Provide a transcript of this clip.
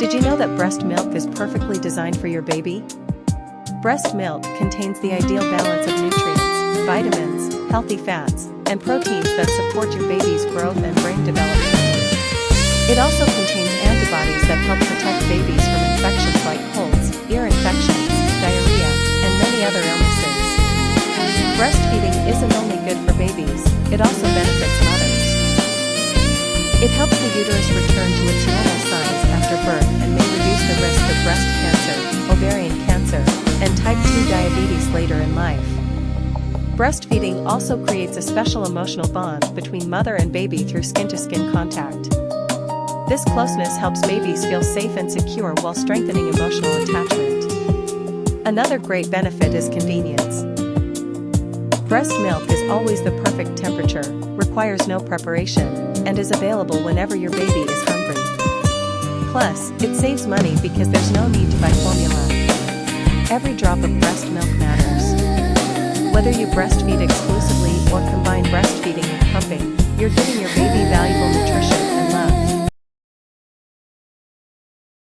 Did you know that breast milk is perfectly designed for your baby? Breast milk contains the ideal balance of nutrients, vitamins, healthy fats, and proteins that support your baby's growth and brain development. It also contains antibodies that help protect babies from infections like colds, ear infections, diarrhea, and many other illnesses. Breastfeeding isn't only good for babies, it also benefits mothers. It helps the uterus return to its normal size after birth and may reduce the risk of breast cancer, ovarian cancer, and type 2 diabetes later in life. Breastfeeding also creates a special emotional bond between mother and baby through skin-to-skin contact. This closeness helps babies feel safe and secure while strengthening emotional attachment. Another great benefit is convenience. Breast milk is always the perfect temperature, requires no preparation, and is available whenever your baby is hungry. Plus, it saves money because there's no need to buy formula. Every drop of breast milk matters. Whether you breastfeed exclusively or combine breastfeeding and pumping, you're giving your baby valuable